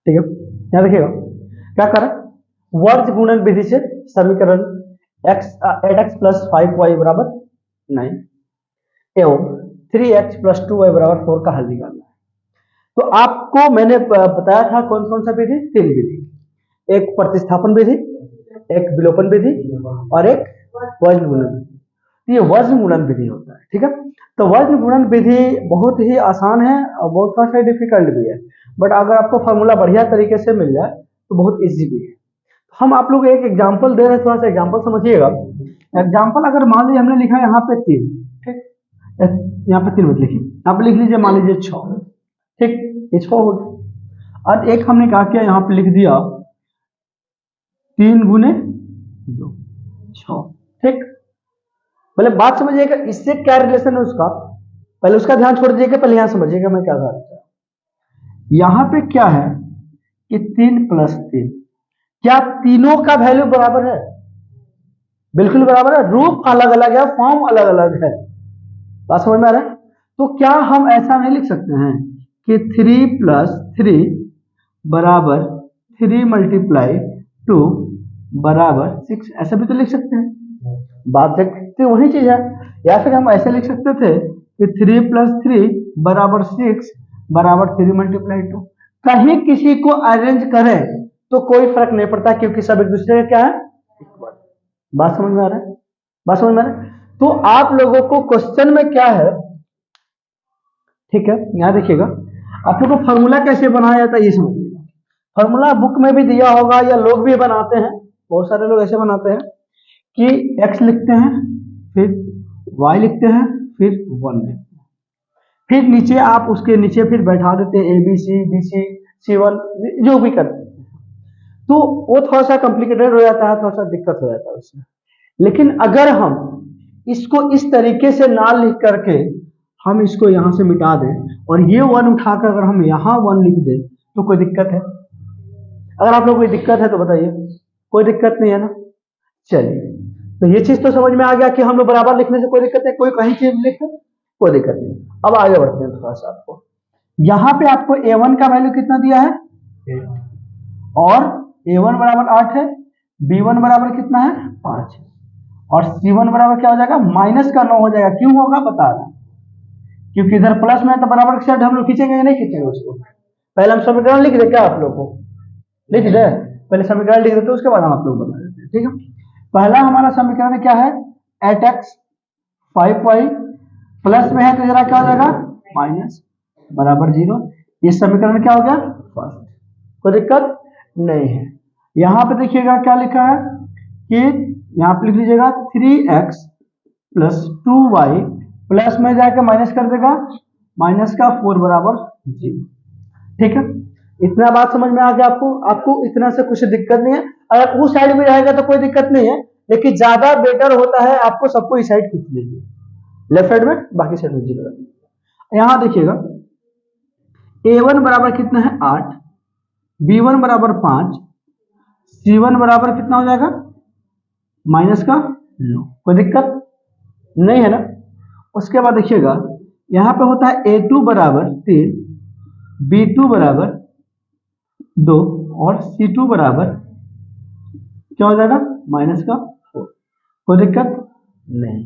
ठीक है, यहाँ देखिएगा क्या कर रहा है, वर्ग गुणन विधि से समीकरण x 8x प्लस 5y बराबर 9 एवं 3x प्लस 2y बराबर 4 का हल निकालना है। तो आपको मैंने बताया था कौन कौन सा विधि, 3 विधि, एक प्रतिस्थापन विधि, एक विलोपन विधि और एक वज्र गुणन विधि। ये वज्र गुणन विधि होता है, ठीक है। तो वज्र गुणन विधि बहुत ही आसान है और बहुत थोड़ा सा डिफिकल्ट भी है, बट अगर आपको फार्मूला बढ़िया तरीके से मिल जाए तो बहुत इजी भी है। हम आप लोग एक एग्जांपल दे रहे हैं, थोड़ा सा एग्जांपल समझिएगा। एग्जांपल अगर मान लीजिए हमने लिखा यहाँ पे 3, ठीक, यहाँ पे 3 मत लिखिए, यहाँ पे लिख लीजिए मान लीजिए 6, ठीक, ये 6 हो गया। और एक हमने कहा क्या, यहाँ पे लिख दिया 3 गुने 2 6, ठीक। पहले बात समझिएगा इससे क्या रिलेशन है उसका, पहले उसका ध्यान छोड़ दीजिएगा, पहले यहाँ समझिएगा मैं क्या कह रहा था। यहाँ पे क्या है कि 3 प्लस 3, क्या तीनों का वैल्यू बराबर है? बिल्कुल बराबर है, रूप अलग अलग है, फॉर्म अलग अलग है, बात समझ में आ रहा है। तो क्या हम ऐसा नहीं लिख सकते हैं कि 3 प्लस 3 बराबर 3 मल्टीप्लाई 2 बराबर 6, ऐसा भी तो लिख सकते हैं, बात तो वही चीज है। या फिर हम ऐसे लिख सकते थे कि 3 प्लस 3 बराबर 6 बराबर 3 मल्टीप्लाई 2। कहीं किसी को अरेंज करें तो कोई फर्क नहीं पड़ता, क्योंकि सब एक दूसरे का क्या है, बात समझ में आ रहा है, बात समझ में आ रहा है। तो आप लोगों को क्वेश्चन में क्या है, ठीक है, यहां देखिएगा आप लोगों को फॉर्मूला कैसे बनाया जाता है ये समझिएगा। फॉर्मूला बुक में भी दिया होगा या लोग भी बनाते हैं, बहुत सारे लोग ऐसे बनाते हैं कि x लिखते हैं, फिर y लिखते हैं, फिर 1 लिखते हैं, फिर नीचे आप उसके नीचे फिर बैठा देते हैं ABC BC C1 जो भी करते हैं। तो वो थोड़ा सा कॉम्प्लिकेटेड हो जाता है, थोड़ा सा दिक्कत हो जाता है उसमें। लेकिन अगर हम इसको इस तरीके से ना लिख करके हम इसको यहां से मिटा दें और ये 1 उठाकर अगर हम यहाँ 1 लिख दें तो कोई दिक्कत है? अगर आप लोग कोई दिक्कत है तो बताइए, कोई दिक्कत नहीं है ना। चलिए, तो ये चीज तो समझ में आ गया कि हम लोग बराबर लिखने से कोई दिक्कत है, कोई कहीं चीज लिख कोई दिक्कत नहीं। अब आगे बढ़ते हैं थोड़ा सा। आपको यहाँ पे आपको A1 का वैल्यू कितना दिया है, 8, और A1 बराबर 8 है, B1 बराबर कितना है, 5 है, और C1 बराबर क्या हो जाएगा, माइनस का 9 हो जाएगा। क्यों होगा बता रहा, क्योंकि इधर प्लस में है तो बराबर के साइड हम लोग खींचेंगे या नहीं खींचेंगे उसको। पहले हम समीकरण लिख दे, क्या आप लोग को लिख दे, पहले समीकरण लिख देते उसके बाद हम आप लोग बता देते हैं, ठीक है। पहला हमारा समीकरण क्या है, 8x 5y प्लस में है तो जरा क्या हो जाएगा, माइनस बराबर 0। ये समीकरण क्या हो गया, फर्स्ट, कोई दिक्कत नहीं है। यहाँ पे देखिएगा क्या लिखा है कि यहाँ पे लिख लीजिएगा 3x प्लस 2y प्लस में जाकर माइनस कर देगा, माइनस का 4 बराबर 0, ठीक है। इतना बात समझ में आ गया आपको, आपको इतना से कुछ दिक्कत नहीं है। अगर उस साइड में रहेगा तो कोई दिक्कत नहीं है, लेकिन ज्यादा बेटर होता है आपको सबको इस साइड खींच लीजिए, लेफ्ट साइड में, बाकी साइड में 0। यहां देखिएगा A1 बराबर कितना है, 8, B1 बराबर 5, C1 बराबर कितना हो जाएगा, माइनस का 9, कोई दिक्कत नहीं है ना। उसके बाद देखिएगा यहाँ पे होता है A2 बराबर 3, B2 बराबर 2 और C2 बराबर क्या हो जाएगा, माइनस का 4, कोई दिक्कत नहीं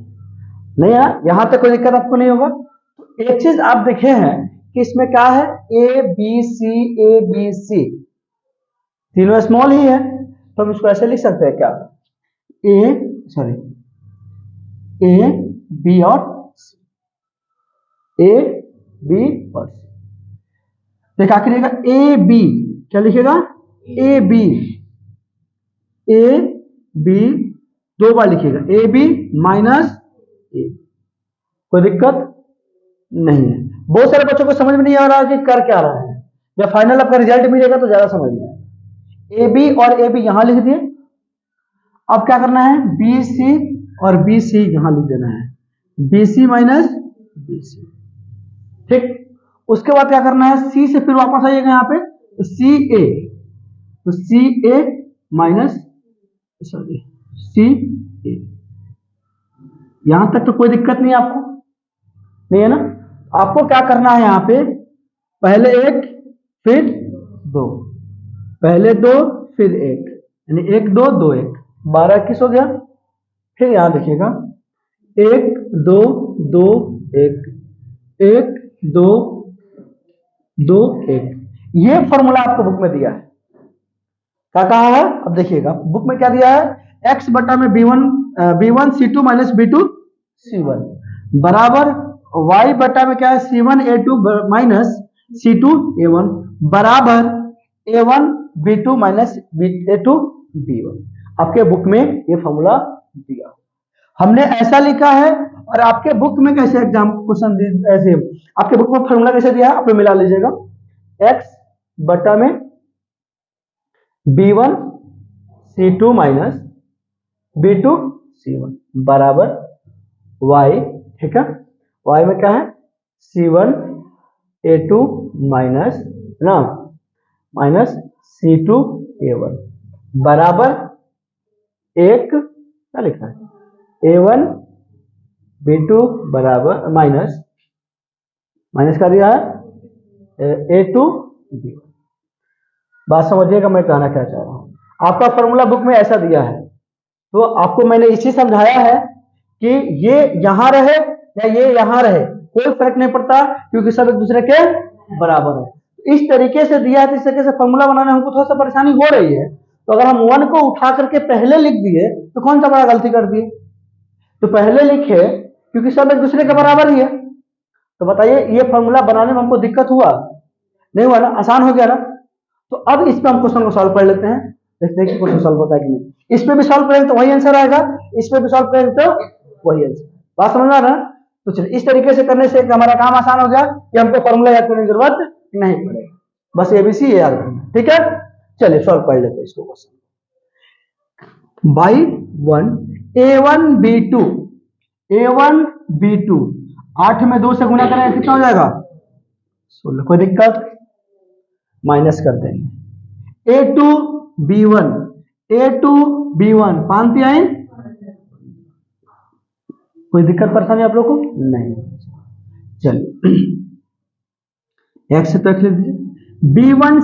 है। यहाँ तक कोई दिक्कत आपको नहीं होगा। तो एक चीज आप देखे हैं कि इसमें क्या है, A B C तीनों स्मॉल ही है, तो हम इसको ऐसे लिख सकते हैं क्या, A B और A B और C। देखा करिएगा A B क्या लिखेगा, A B 2 बार लिखिएगा, A B माइनस A, कोई दिक्कत नहीं है। बहुत सारे बच्चों को समझ में नहीं आ रहा कि कर क्या रहा है, जब फाइनल आपका रिजल्ट मिलेगा तो ज्यादा समझ में आएगा। ए बी और ए बी यहां लिख दिए, अब क्या करना है, बी सी और बी सी यहां लिख देना है, B C minus B C, ठीक। उसके बाद क्या करना है, सी से फिर वापस आइएगा यहाँ पे, तो सी ए, तो सी ए माइनस सॉरी सी ए, यहां तक तो कोई दिक्कत नहीं है आपको, नहीं है ना। आपको क्या करना है, यहाँ पे पहले 1 फिर 2, पहले 2 फिर 1, यानी 1 2 2 1, 12 21 हो गया। फिर यहां देखिएगा 1 2 2 1 1 2 2 1, ये फॉर्मूला आपको बुक में दिया है। क्या कहा है, अब देखिएगा बुक में क्या दिया है, x बटा में b1 c2 minus b2 c1 बराबर y बटा में क्या है c1 a2 minus c2 a1 बराबर a1 b2 minus a2 b1। आपके बुक में ये फॉर्मूला दिया, हमने ऐसा लिखा है। और आपके बुक में कैसे एग्जाम क्वेश्चन ऐसे आपके बुक में फॉर्मूला कैसे दिया है, आप मिला लीजिएगा, x बटा में b1 c2 minus b2 c1 बराबर y, ठीक है, y में क्या है c1 a2 माइनस ना माइनस c2 a1 बराबर एक क्या लिखा है a1 b2 बराबर माइनस का दिया है a2 b1। बात समझिएगा मैं कहना क्या चाह रहा हूं। आपका फॉर्मूला बुक में ऐसा दिया है, तो आपको मैंने इसी समझाया है कि ये यहां रहे या ये यहां रहे कोई फर्क नहीं पड़ता, क्योंकि सब एक दूसरे के बराबर है। इस तरीके से दिया है, तो इस तरीके से फॉर्मूला बनाने हमको थोड़ा सा परेशानी हो रही है। तो अगर हम 1 को उठा करके पहले लिख दिए तो कौन सा बड़ा गलती कर दिए, तो पहले लिखे क्योंकि सब एक दूसरे के बराबर ही है। तो बताइए ये फॉर्मूला बनाने में हमको दिक्कत हुआ नहीं हुआ ना, आसान हो गया ना। तो अब इस पे हम क्वेश्चन को सॉल्व कर लेते हैं, देखते हैं कि क्वेश्चन सॉल्व होता है कि नहीं। इस पे भी सॉल्व करेंगे तो वही आंसर आएगा, इस पे भी सॉल्व करेंगे तो वही आंसर। बात समझ में आ रहा है। तो चलिए इस तरीके से करने से हमारा काम आसान हो गया कि हमको फॉर्मूला याद करने की जरूरत नहीं पड़ेगी, बस एबीसी याद करना, ठीक है। चलिए सॉल्व कर लेते हैं इसको question. By 1 a1 b2 a1 b2 8 में 2 से गुना करेंगे कितना हो जाएगा 16, कोई दिक्कत, माइनस कर देंगे a2 b1 5 आइन, कोई दिक्कत परेशानी आप लोग को नहीं। चलिए x से तक लिख दीजिए b1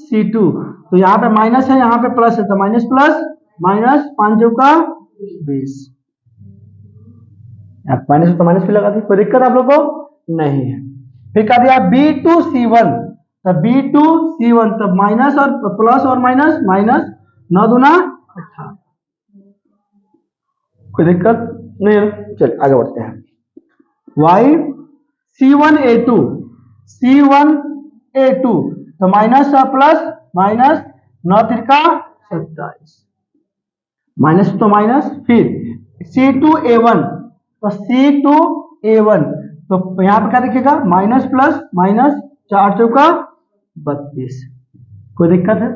c2, तो यहाँ पे माइनस है यहाँ पे प्लस है, तो माइनस प्लस माइनस 5 का 20, माइनस तो माइनस भी लगा दी, कोई दिक्कत आप लोग को नहीं है। फिर कह दिया b2 c1, तो b2 c1 तो माइनस और प्लस और माइनस 9 दूना 18, कोई दिक्कत नहीं है। चलिए आगे बढ़ते हैं। y c1 a2 तो माइनस और प्लस माइनस 9 तिरका 27, माइनस तो माइनस, फिर c2 a1 तो यहां पर क्या दिखेगा माइनस प्लस माइनस 4 चौका 32, कोई दिक्कत है,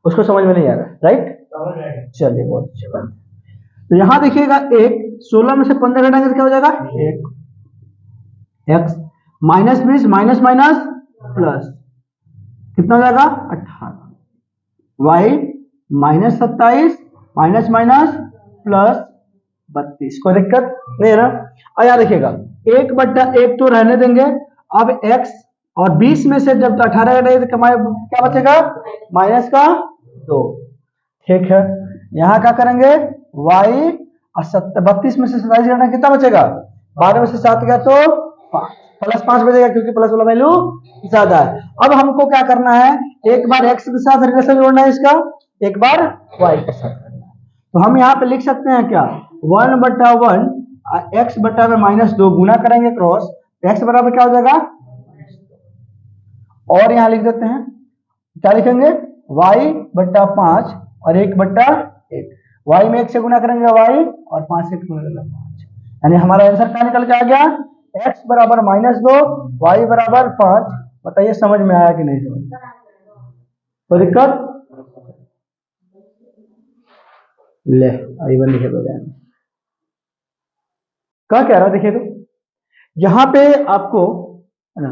उसको समझ में नहीं आ रहा, राइट। चलिए बहुत अच्छी बात। तो यहां देखिएगा 1 16 में से 15 घटाएंगे तो क्या हो जाएगा 1 x minus 20 minus minus plus कितना हो जाएगा 18, y minus 27 minus minus plus 32, कोई दिक्कत नहीं है ना। और यहां देखिएगा 1/1 तो रहने देंगे, अब x और 20 में से जब 18 घटाएंगे तो क्या बचेगा माइनस का 2, ठीक है। यहां क्या करेंगे y और 32 में से 27 घटाना कितना बचेगा 12 में से 7 गया तो 5 प्लस 5 बचेगा, क्योंकि प्लस वाला वैल्यू ज्यादा है। अब हमको क्या करना है, एक बार x के साथ रिलेशन जोड़ना है इसका, एक बार y के साथ करना है। तो हम यहाँ पे लिख सकते हैं क्या 1/1 x बटा में -2 गुना करेंगे क्रॉस, x बराबर क्या हो जाएगा, और यहाँ लिख देते हैं क्या लिखेंगे y/5 और 1/1, y में 1 से गुना करेंगे y और 5 से गुना करेंगे 5, यानी हमारा आंसर क्या निकल के आ गया x बराबर -2 y बराबर 5। बताइए समझ में आया कि नहीं समझ में, कोई दिक्कत ले आई लिखे तो क्या कह रहा देखिए, तो यहां पे आपको है ना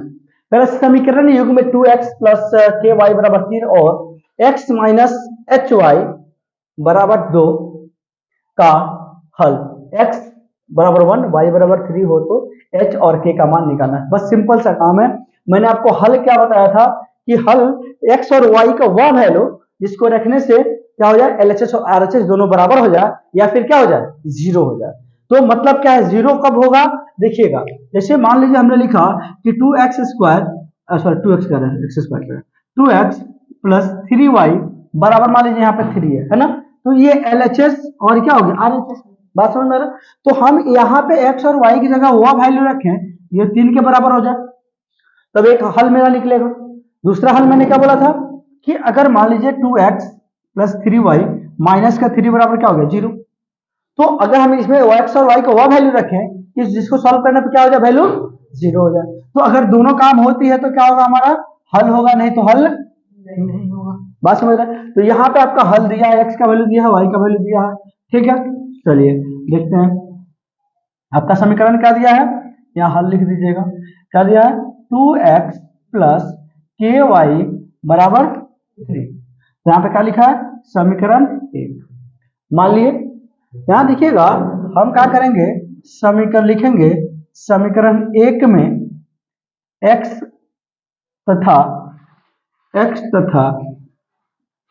पहले समीकरण युग में 2x प्लस ky बराबर 3 और x माइनस hy बराबर 2 का हल x बराबर 1 y बराबर 3 हो तो h और k का मान निकालना है, बस सिंपल सा काम है। मैंने आपको हल क्या बताया था कि हल x और y का वह वैल्यू जिसको रखने से क्या हो जाए, LHS और RHS दोनों बराबर हो जाए या फिर क्या हो जाए, जीरो हो जाए। तो मतलब क्या है, जीरो कब होगा, देखिएगा जैसे मान लीजिए हमने लिखा कि 2x स्क्वायर, सॉरी 2x कह रहे हैं, x square 2x plus 3y बराबर मान लीजिए यहाँ पे 3 है ना, तो ये LHS और क्या हो गया, RHS। बात समझ में आ रहा है? तो हम यहाँ पे x और y की जगह वह वैल्यू रखें, ये 3 के बराबर हो जाए, तब एक हल मेरा निकलेगा। दूसरा हल मैंने क्या बोला था कि अगर मान लीजिए 2x प्लस 3y माइनस का 3 बराबर क्या हो गया, जीरो, तो अगर हम इसमें x और y को वह वैल्यू रखें कि जिसको सॉल्व करने पे क्या हो जाए, वैल्यू जीरो हो जाए, तो अगर दोनों काम होती है तो क्या होगा, हमारा हल होगा, नहीं तो हल नहीं होगा। बात समझ रहे हैं? तो यहाँ पे आपका हल दिया है, x का वैल्यू दिया है, y का वैल्यू दिया है, ठीक है। चलिए देखते हैं आपका समीकरण क्या दिया है, यहाँ हल लिख दीजिएगा, क्या दिया है, 2x प्लस ky बराबर 3। यहाँ पे क्या लिखा है, समीकरण 1। मान लिए यहाँ देखिएगा हम क्या करेंगे, समीकरण लिखेंगे, समीकरण 1 में x तथा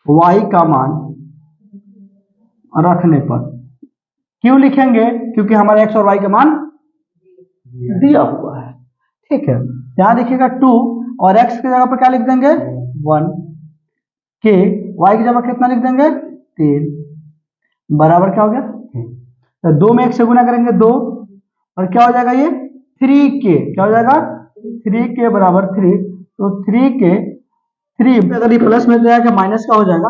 y का मान रखने पर, क्यों लिखेंगे, क्योंकि हमारे x और y का मान दिया हुआ है, ठीक है। यहाँ देखिएगा 2 और x की जगह पर क्या लिख देंगे, 1, के y की जगह कितना लिख देंगे, 3 बराबर क्या हो गया, तो 2 में 1 से गुना करेंगे 2 और क्या हो जाएगा, ये 3k, क्या हो जाएगा, 3k बराबर 3, तो 3k 3 अगर ये प्लस में जाएगा माइनस का हो जाएगा,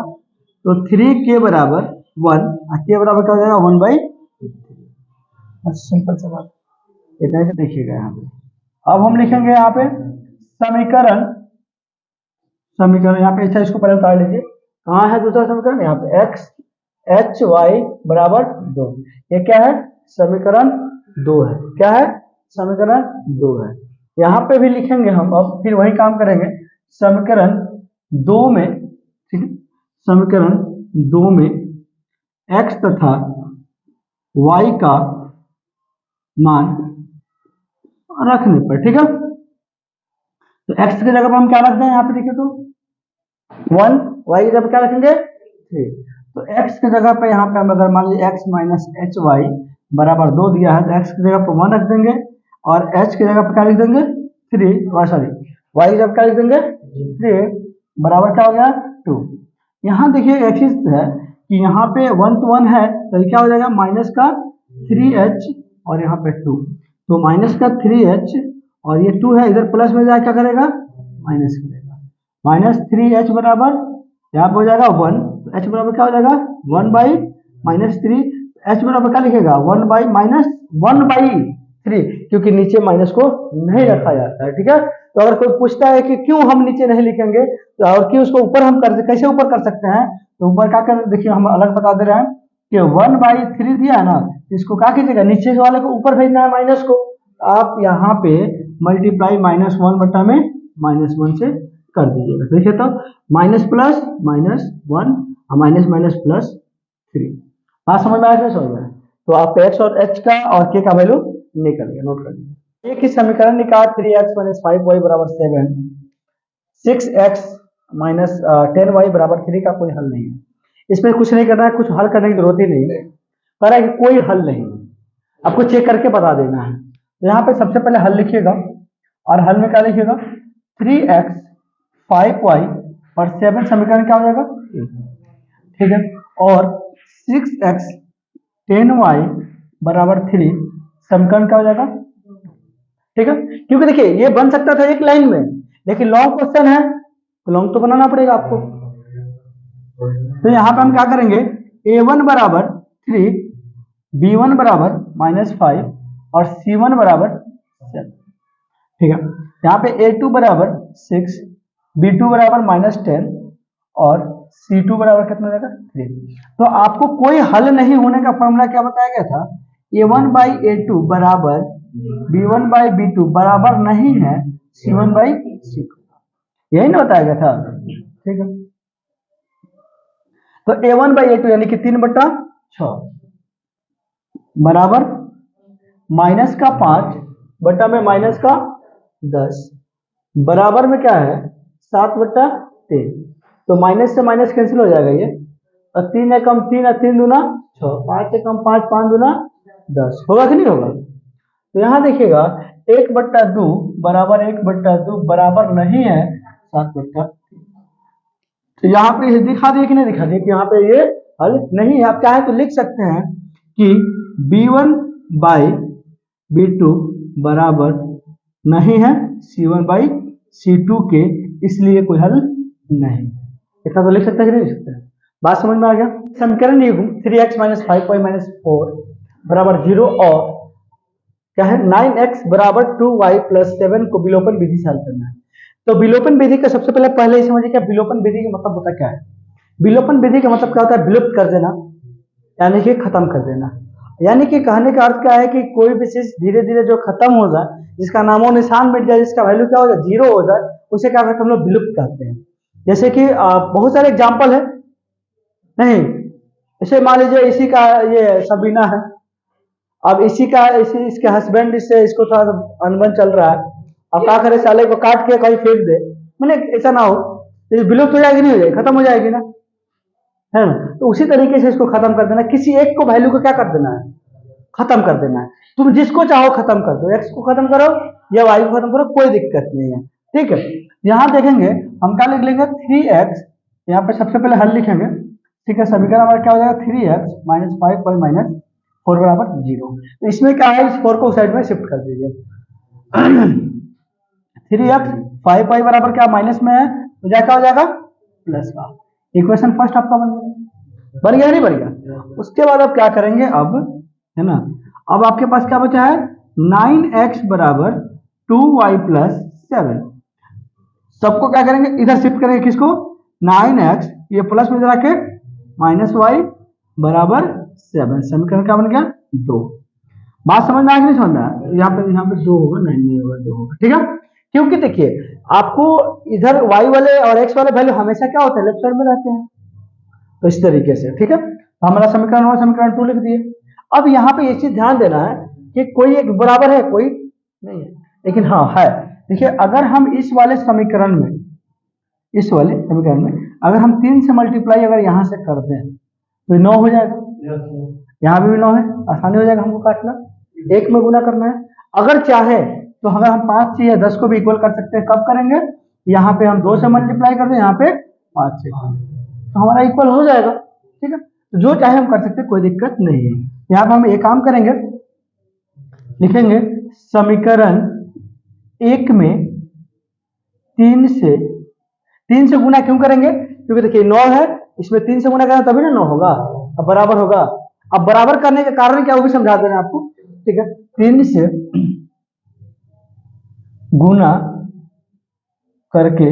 तो 3k बराबर 1, k बराबर क्या हो जाएगा, 1/3। सिंपल सा बात, इतना ही देखिएगा यहाँ पे। अब हम लिखेंगे यहाँ पे समीकरण, यहाँ पे अच्छा इसको पहले उतार लीजिए, कहाँ है दूसरा समीकरण, यहाँ पे x h y बराबर 2, ये क्या है, समीकरण 2 है, क्या है, समीकरण 2 है। यहाँ पे भी लिखेंगे हम, अब फिर वही काम करेंगे, समीकरण 2 में, ठीक है, समीकरण 2 में x तथा y का मान रखने पर, ठीक है, तो x की जगह पर हम क्या रख दें, यहाँ पे देखिए तो 1, y की जगह क्या रखेंगे 3, तो x की जगह पे यहाँ पे हम अगर मान लीजिए x माइनस एच वाई बराबर 2 दिया है, तो x की जगह पर 1 रख देंगे और h की जगह पर क्या लिख देंगे 3, सॉरी y की जगह क्या लिख देंगे 3 बराबर क्या हो गया 2। यहाँ देखिए एक चीज है कि यहाँ पे 1 तो 1 है, तो क्या हो जाएगा माइनस का 3h और यहाँ पे 2, तो माइनस का 3h और ये 2 है, इधर प्लस में जाकर क्या करेगा, माइनस करेगा, माइनस 3h बराबर यहाँ पे हो जाएगा 1, तो h बराबर क्या हो जाएगा 1/-3, h बराबर क्या लिखेगा 1/-1/3, क्योंकि नीचे माइनस को नहीं रखा जाता है, ठीक है। तो अगर कोई पूछता है कि क्यों हम नीचे नहीं लिखेंगे तो और क्यों उसको ऊपर हम कैसे ऊपर कर सकते हैं, तो ऊपर क्या कर, देखिए हम अलग बता दे रहे हैं कि 1/3 दिया है ना, इसको क्या कीजिएगा, नीचे वाले को ऊपर भेजना है माइनस को, आप यहाँ पे मल्टीप्लाई -1 बटा में -1 से कर दीजिएगा, देखिए तो माइनस प्लस -1 और माइनस माइनस प्लस 3। हाँ समझ में आया, समझ में। तो आप x और h का और k का वैल्यू निकल गया, नोट कर लीजिए। एक ही समीकरण निकाल 3x माइनस 5y बराबर 7, 6x माइनस 10y बराबर 3 का कोई हल नहीं है, इसमें कुछ नहीं करना है, कुछ हल करने की जरूरत ही नहीं है, कह रहा है कि कोई हल नहीं है, आपको चेक करके बता देना है। तो यहाँ पे सबसे पहले हल लिखिएगा और हल में क्या लिखिएगा 3x 5y और 7 समीकरण क्या हो जाएगा, ठीक है, और 6x 10y बराबर 3 समीकरण क्या हो जाएगा, ठीक है। क्योंकि देखिए ये बन सकता था एक लाइन में, लेकिन लॉन्ग क्वेश्चन है तो लॉन्ग तो बनाना पड़ेगा आपको। तो यहाँ पे हम क्या करेंगे, a1 बराबर 3, b1 बराबर -5 और c1 बराबर 7, ठीक है। यहाँ पे a2 बराबर 6, b2 बराबर -10 और c2 बराबर कितना रहेगा 3। तो आपको कोई हल नहीं होने का फॉर्मूला क्या बताया गया था, a1/a2 बराबर b1/b2 बराबर नहीं है c1/c2, यही ना बताया गया था, ठीक है। तो a1/a2 यानी कि 3/6 बराबर -5 बटा में -10 बराबर में क्या है 7/3। तो माइनस से माइनस कैंसिल हो जाएगा ये, और 3 एकम 3 और 3 दूना 6, 5 एकम 5, 5 दूना 10, होगा कि नहीं होगा। तो यहाँ देखिएगा 1/2 बराबर 1/2 बराबर नहीं है 7/3। तो यहाँ पे दिखा दिए कि नहीं दिखा दिए कि यहाँ पे ये हल नहीं है। आप चाहे तो लिख सकते हैं कि b1/b2 बराबर नहीं है c1/c2 के, इसलिए कोई हल नहीं। इतना तो लिख सकते हैं कि नहीं लिख सकते हैं। बात समझ में आ गया। समीकरण युग्म 3x - 5y - 4 बराबर 0 और क्या है 9x बराबर 2y + 7 को विलोपन विधि से हल करना है। तो विलोपन विधि का सबसे पहले ही समझिए क्या विलोपन विधि का मतलब होता क्या है। विलोपन विधि का मतलब क्या होता है, विलुप्त कर देना, यानी कि खत्म कर देना। यानी कि कहने का अर्थ क्या है कि कोई भी चीज धीरे धीरे जो खत्म हो जाए, जिसका नामो निशान मिट जाए, जिसका वैल्यू क्या हो जाए 0 हो जाए, उसे क्या कहते हैं हम लोग विलुप्त कहते हैं। जैसे कि बहुत सारे एग्जाम्पल है, नहीं इसे मान लीजिए इसी का ये सबीना है, अब इसके हस्बैंड इससे इसको थोड़ा अनबन चल रहा है, अब क्या करे साले को काट के कहीं फेंक दे, मैंने ऐसा ना हो, तो विलुप्त हो जाएगी नहीं हो जाएगी, खत्म हो जाएगी ना, है ना। तो उसी तरीके से इसको खत्म कर देना, किसी एक को वैल्यू को क्या कर देना है, खत्म कर देना है। तुम जिसको चाहो खत्म कर दो, एक्स को खत्म करो या वाई को खत्म करो, कोई दिक्कत नहीं है, ठीक है। यहाँ देखेंगे हम क्या लिख लेंगे 3x, यहाँ पे सबसे पहले हल लिखेंगे, ठीक है। समीकरण हमारा क्या हो जाएगा 3x - 5y - 4 बराबर 0। तो इसमें क्या है, इस 4 को साइड में शिफ्ट कर दीजिए। 3x 5y बराबर क्या माइनस में है, तो क्या हो जाएगा प्लस का। इक्वेशन फर्स्ट आपका बन गया नहीं बन गया। उसके बाद आप क्या करेंगे अब, है ना, अब आपके पास क्या बचा है 9x बराबर 2y + 7। सबको क्या करेंगे इधर शिफ्ट करेंगे, किसको 9x ये प्लस में जरा के -y बराबर 7। समीकरण क्या बन गया 2। बात समझ में आ गई नहीं समझ में आया, यहाँ पे 2 होगा, नहीं होगा 2 होगा, ठीक है। क्योंकि देखिए आपको इधर y वाले और x वाले वैल्यू हमेशा क्या होते हैं लेफ्ट साइड में रहते हैं, तो इस तरीके से, ठीक है। तो हमारा समीकरण हुआ समीकरण 2 लिख दिए। अब यहाँ पे ये चीज ध्यान देना है कि कोई एक बराबर है कोई नहीं है, लेकिन हाँ है। देखिए अगर हम इस वाले समीकरण में अगर हम 3 से मल्टीप्लाई अगर यहाँ से करते हैं तो 9 हो जाएगा, यहाँ भी 9 है, आसानी हो जाएगा हमको काटना, 1 में गुना करना है। अगर चाहे तो अगर हम 5 से या 10 को भी इक्वल कर सकते हैं, कब करेंगे, यहाँ पे हम 2 से मल्टीप्लाई कर दें, यहाँ पे 5 से, तो हमारा इक्वल हो जाएगा, ठीक है। तो जो चाहे हम कर सकते हैं, कोई दिक्कत नहीं है। यहाँ पे हम एक काम करेंगे, लिखेंगे समीकरण 1 में 3 से गुना क्यों करेंगे, क्योंकि देखिए 9 है, इसमें 3 से गुना करें तभी ना 9 होगा, अब बराबर होगा। अब बराबर करने का कारण क्या वो भी समझा दे रहे हैं आपको, ठीक है। 3 से गुना करके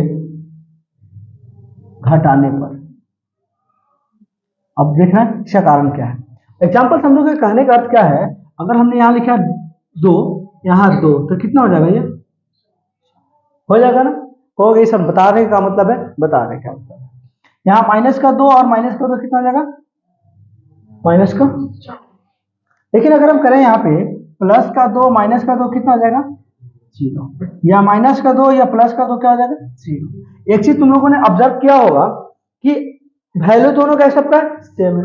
घटाने पर, अब देखना इसका कारण क्या है। एग्जाम्पल समझो कि कहने का अर्थ क्या है, अगर हमने यहाँ लिखा 2 यहाँ 2 तो कितना हो जाएगा, ये हो जाएगा ना, हो गई। सब बता रहे का मतलब है, बता रहे क्या मतलब है। यहाँ -2 और -2 कितना हो जाएगा -का। लेकिन अगर हम करें यहाँ पे +2 -2 कितना हो जाएगा 0, या -2 या +2 क्या हो जाएगा 0। एक चीज तुम लोगों ने ऑब्जर्व किया होगा कि वैल्यू दोनों का सबका सेम है,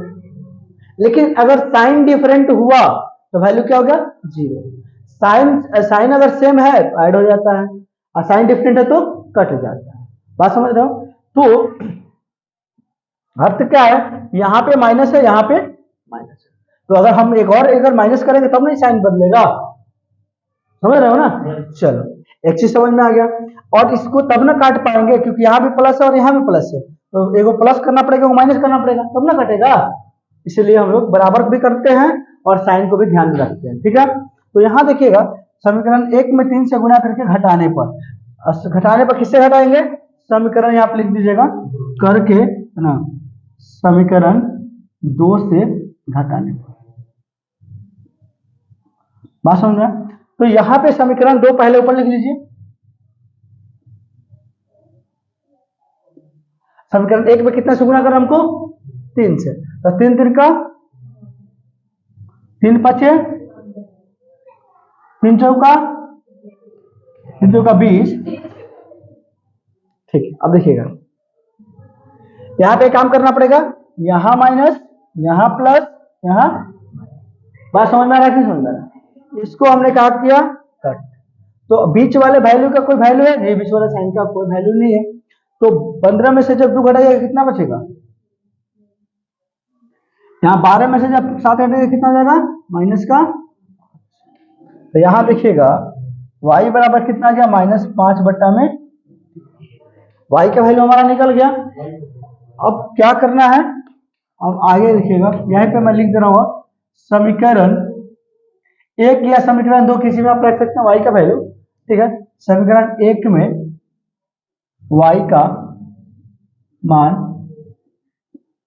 लेकिन अगर साइन डिफरेंट हुआ तो वैल्यू क्या हो गया 0। साइन अगर सेम है तो ऐड हो जाता है, और साइन डिफरेंट है तो कट जाता है। बात समझ रहे हो। तो अर्थ क्या है, यहाँ पे माइनस है, यहाँ पे माइनस है, तो अगर हम अगर माइनस करेंगे तब नहीं साइन बदलेगा, समझ रहे हो ना। चलो एक चीज समझ में आ गया। और इसको तब ना काट पाएंगे क्योंकि यहाँ भी प्लस है और यहाँ भी प्लस है, तो एगो प्लस करना पड़ेगा, एगो माइनस करना पड़ेगा, तब ना कटेगा। इसलिए हम लोग बराबर भी करते हैं और साइन को भी ध्यान में रखते हैं, ठीक है। तो यहाँ देखिएगा समीकरण 1 में 3 से गुना करके घटाने पर किससे घटाएंगे, समीकरण यहाँ पे लिख दीजिएगा करके, है ना, समीकरण 2 से घटाने पर। बात समझ में। तो यहाँ पे समीकरण 2 पहले ऊपर लिख लीजिए, समीकरण 1 में कितना से गुना कर हमको 3 से, तो 3 3 का 3 5 3 चौका 20, ठीक है, अब देखिएगा यहाँ पे काम करना पड़ेगा, यहाँ माइनस, यहाँ प्लस, यहाँ, बात समझ में आ रहा है कि समझ में आ रहा है? इसको हमने क्या किया, कट। तो बीच वाले वैल्यू का कोई वैल्यू है नहीं, बीच वाले साइन का कोई वैल्यू नहीं है, तो 15 में से जब 2 घटाइएगा कितना बचेगा, यहाँ 12 में से जब 7 घटाइएगा कितना जाएगा, माइनस का। तो यहाँ देखिएगा y बराबर कितना गया, -5 बट्टा में, y का वैल्यू हमारा निकल गया। अब क्या करना है, अब आगे देखिएगा, यहीं पे मैं लिख दे रहा हूँ समीकरण 1 या समीकरण 2 किसी में आप रख सकते हैं y का वैल्यू, ठीक है। समीकरण 1 में y का मान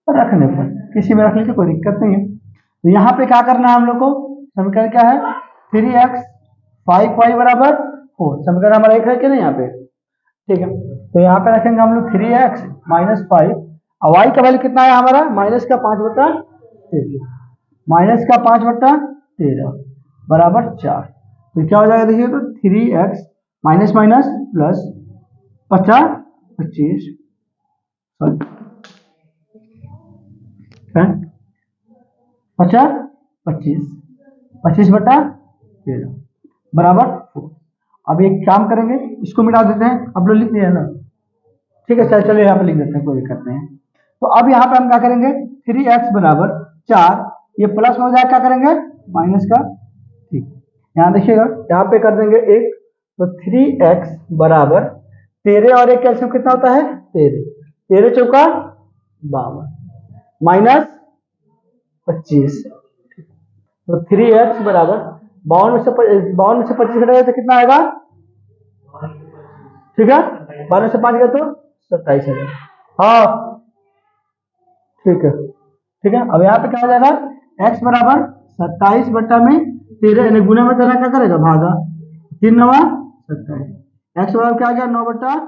रखने पर किसी में रख लीजिए, कोई दिक्कत नहीं है। तो यहाँ पे क्या करना है हम लोग को, समीकरण क्या है, 3x 5y बराबर 4, समीकरण हमारा एक है कि नहीं यहाँ पे, ठीक है। तो यहाँ पे रखेंगे हम लोग 3x - 5, और y का वैल्यू कितना है हमारा, -5/13, -5/13 बराबर 4। तो क्या हो जाएगा देखिए, तो 3x माइनस माइनस प्लस 25 25/13 बराबर 4। अब एक काम करेंगे, इसको मिटा देते हैं, अब लोग लिख दिए ना, ठीक है सर, चलिए यहाँ पे लिख देते हैं, कोई दिक्कत नहीं है। तो अब यहाँ पे हम क्या करेंगे, 3x बराबर 4, ये प्लस में हो जाए क्या करेंगे, माइनस का, ठीक। यहाँ देखिएगा, यहाँ पे कर देंगे 1, तो 3x बराबर 13 और 1 कैल्शियम कितना होता है, 13, 13 चौका 52 माइनस 25, तो 3x बराबर 52 में से 25 घटाएगा तो कितना आएगा, ठीक है, 12 से 5 गया तो 27 है। हाँ ठीक है, ठीक है। अब यहाँ पे क्या हो जाएगा, x बराबर 27 बट्टा में 13, यानी गुना में करना, क्या करेगा, भागा, 3 9 27, x बराबर क्या आ गया, 9/13।